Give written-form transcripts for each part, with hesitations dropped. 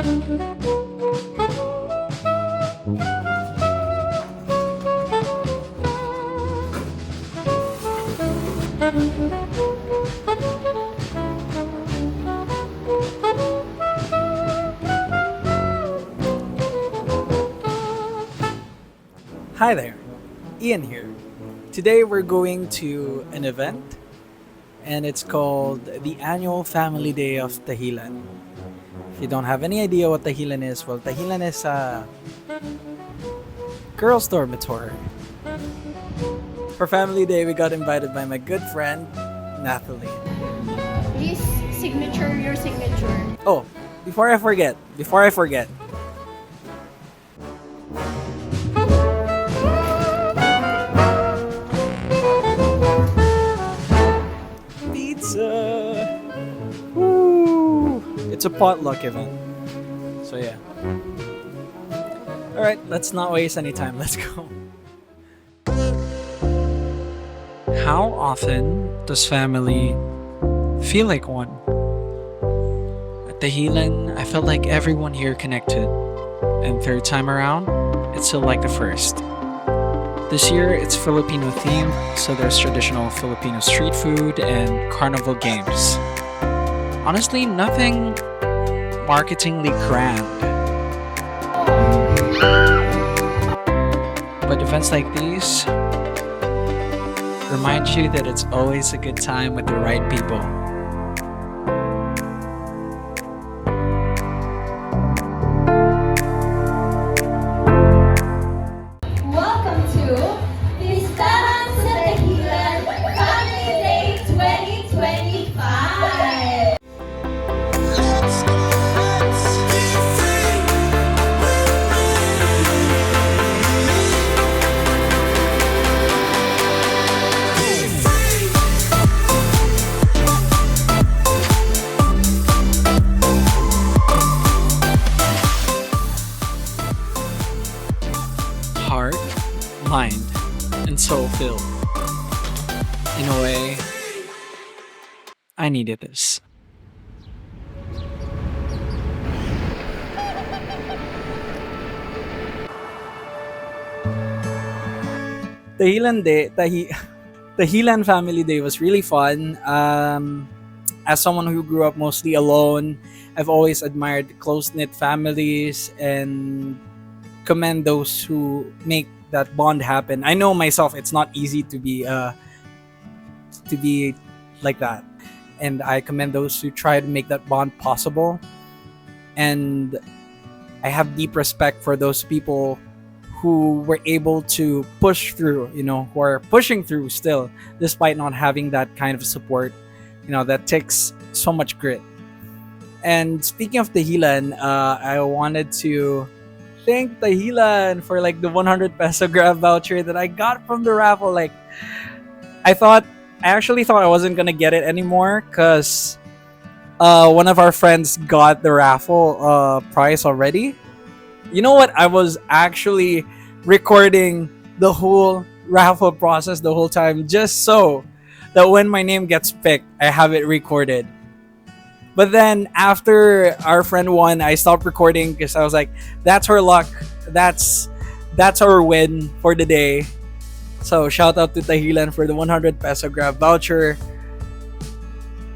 Hi there, Ian here. Today we're going to an event and it's called the Annual Family Day of Tahilan. If you don't have any idea what Tahilan is, well, Tahilan is a girls' dormitory. For Family Day, we got invited by my good friend, Nathalie. Please signature your signature. Oh, before I forget, pizza! Woo! It's a potluck event. So yeah. Alright, let's not waste any time. Let's go. How often does family feel like one? At Tahilan, I felt like everyone here connected. And third time around, it's still like the first. This year, it's Filipino themed, so there's traditional Filipino street food and carnival games. Honestly, nothing marketingly grand. But events like these remind you that it's always a good time with the right people. Welcome to Tahilan Family Day 2025. Heart, mind, and soul filled. In a way, I needed this. Tahilan Family Day was really fun. As someone who grew up mostly alone, I've always admired close-knit families and commend those who make that bond happen. I know myself, it's not easy to be like that, and I commend those who try to make that bond possible. And I have deep respect for those people who were able to push through, who are pushing through still, despite not having that kind of support. That takes so much grit. And speaking of Tahilan, I wanted to thank Tahilan for like the 100 peso grab voucher that I got from the raffle. Like, I actually thought I wasn't gonna get it anymore because one of our friends got the raffle prize already. You know what? I was actually recording the whole raffle process the whole time just so that when my name gets picked, I have it recorded. But then after our friend won, I stopped recording because I was like, that's her luck. That's our win for the day. So shout out to Tahilan for the 100 peso grab voucher.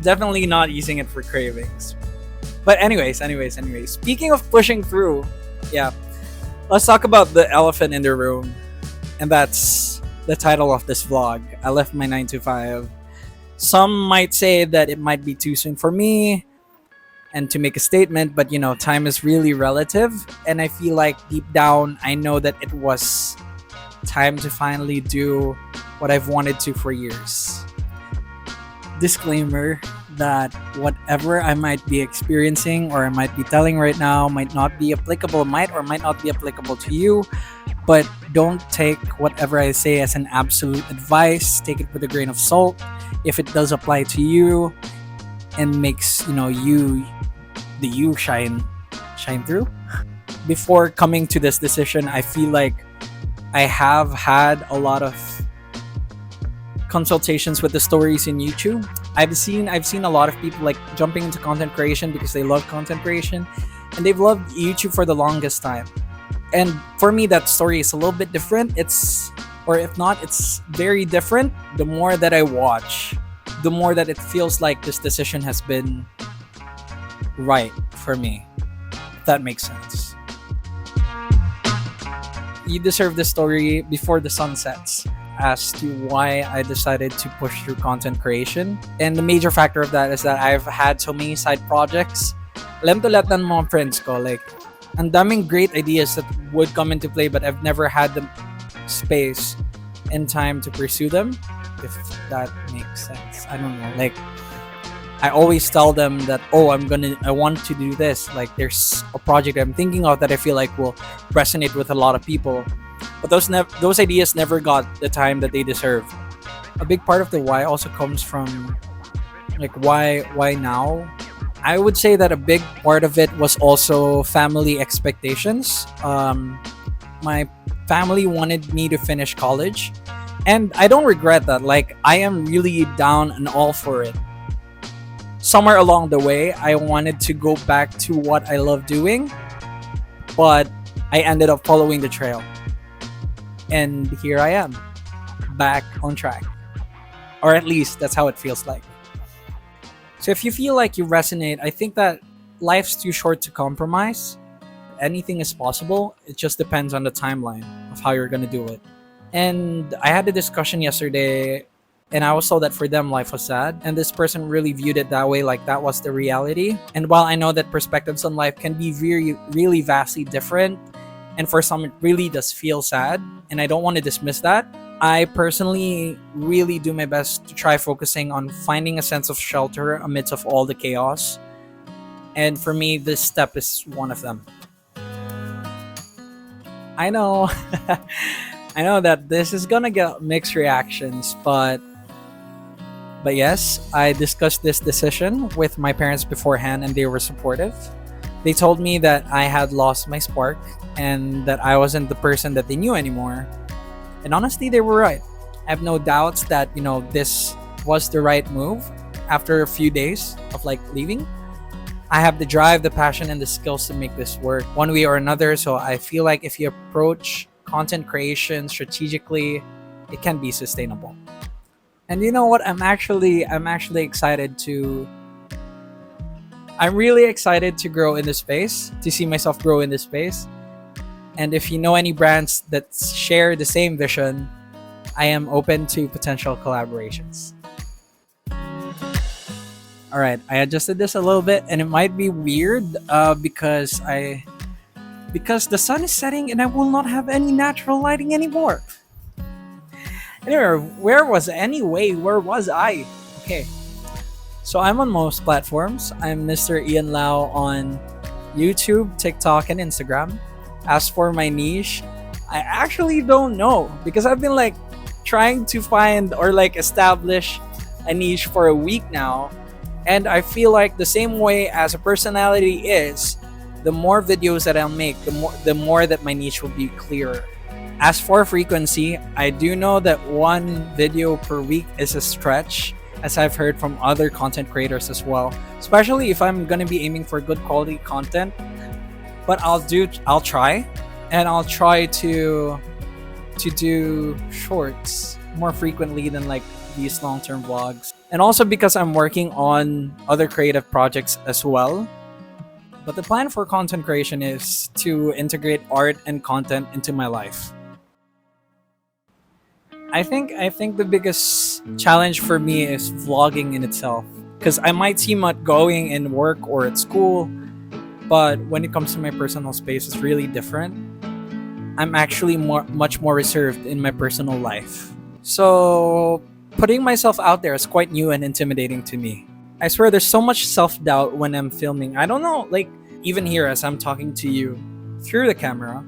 Definitely not using it for cravings. But anyways, speaking of pushing through, yeah, let's talk about the elephant in the room. And that's the title of this vlog. I left my 9 to 5. Some might say that it might be too soon for me and to make a statement, but time is really relative. And I feel like deep down, I know that it was time to finally do what I've wanted to for years. Disclaimer that whatever I might be experiencing or I might be telling right now might not be applicable, might or might not be applicable to you. But don't take whatever I say as an absolute advice. Take it with a grain of salt. If it does apply to you and makes you shine through. Before coming to this decision, I feel like I have had a lot of consultations with the stories in YouTube. I've seen a lot of people like jumping into content creation because they love content creation, and they've loved YouTube for the longest time. And for me, that story is a little bit different. Or if not, it's very different. The more that I watch, the more that it feels like this decision has been right for me. If that makes sense. You deserve the story before the sun sets as to why I decided to push through content creation. And the major factor of that is that I've had so many side projects. Alam to lahat ng mga friends ko, like, ang daming great ideas that would come into play, but I've never had the space and time to pursue them, if that makes sense. I don't know. Like, I always tell them that, oh, I want to do this. Like, there's a project I'm thinking of that I feel like will resonate with a lot of people. But those ideas never got the time that they deserve. A big part of the why also comes from, like, why now? I would say that a big part of it was also family expectations. My family wanted me to finish college, and I don't regret that. Like, I am really down and all for it. Somewhere along the way, I wanted to go back to what I love doing, but I ended up following the trail. And here I am, back on track. Or at least that's how it feels like. So if you feel like you resonate, I think that life's too short to compromise. Anything is possible. It just depends on the timeline of how you're going to do it. And I had a discussion yesterday, and I was told that for them, life was sad. And this person really viewed it that way, like that was the reality. And while I know that perspectives on life can be really vastly different, and for some, it really does feel sad, and I don't want to dismiss that, I personally really do my best to try focusing on finding a sense of shelter amidst of all the chaos. And for me, this step is one of them. I know, I know that this is gonna get mixed reactions, but yes, I discussed this decision with my parents beforehand, and they were supportive. They told me that I had lost my spark and that I wasn't the person that they knew anymore. And honestly, they were right. I have no doubts that, this was the right move after a few days of like leaving. I have the drive, the passion, and the skills to make this work one way or another. So I feel like if you approach content creation strategically, it can be sustainable. And you know what? I'm really excited to grow in this space, to see myself grow in this space. And if you know any brands that share the same vision, I am open to potential collaborations. All right, I adjusted this a little bit, and it might be weird because the sun is setting and I will not have any natural lighting anymore. Anyway, where was I? Okay. So I'm on most platforms. I'm Mr. Ian Lau on YouTube, TikTok, and Instagram. As for my niche, I actually don't know, because I've been like trying to find or like establish a niche for a week now. And I feel like the same way as a personality is, the more videos that I'll make, the more that my niche will be clearer. As for frequency, I do know that one video per week is a stretch, as I've heard from other content creators as well, especially if I'm gonna be aiming for good quality content. But I'll try, and I'll try to do shorts more frequently than like these long-term vlogs. And also because I'm working on other creative projects as well. But the plan for content creation is to integrate art and content into my life. I think the biggest challenge for me is vlogging in itself, because I might seem outgoing in work or at school, but when it comes to my personal space, it's really different. I'm actually much more reserved in my personal life. So putting myself out there is quite new and intimidating to me. I swear there's so much self-doubt when I'm filming. I don't know, like even here as I'm talking to you through the camera,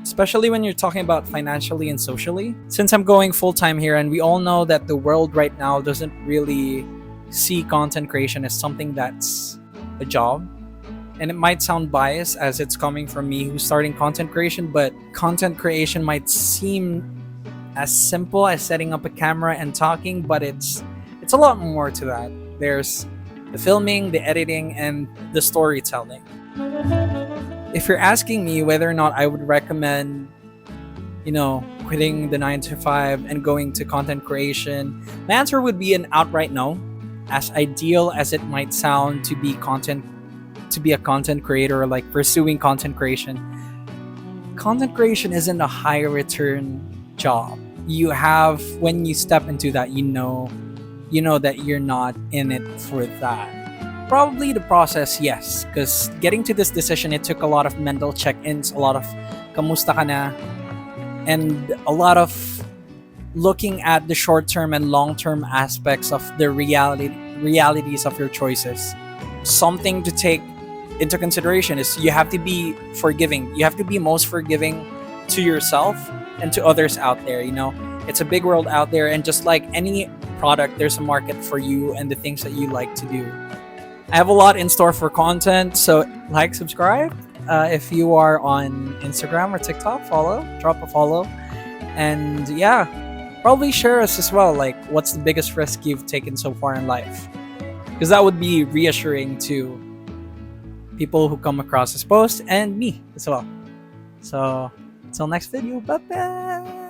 especially when you're talking about financially and socially. Since I'm going full-time here, and we all know that the world right now doesn't really see content creation as something that's a job. And it might sound biased as it's coming from me who's starting content creation, but content creation might seem as simple as setting up a camera and talking, but it's a lot more to that. There's the filming, the editing, and the storytelling. If you're asking me whether or not I would recommend, quitting the 9 to 5 and going to content creation, my answer would be an outright no. As ideal as it might sound to be a content creator or like pursuing content creation isn't a high return job. You have, when you step into that, you know that you're not in it for that. Probably the process, yes, because getting to this decision, it took a lot of mental check-ins, a lot of kamusta ka na, and a lot of looking at the short-term and long-term aspects of the realities of your choices. Something to take into consideration is you have to be forgiving. You have to be most forgiving to yourself and to others out there. It's a big world out there, and just like any product, there's a market for you and the things that you like to do. I have a lot in store for content, so like, subscribe. If you are on Instagram or TikTok, drop a follow. And yeah, probably share us as well, like what's the biggest risk you've taken so far in life, because that would be reassuring to people who come across this post and me as well. So until next video, bye bye.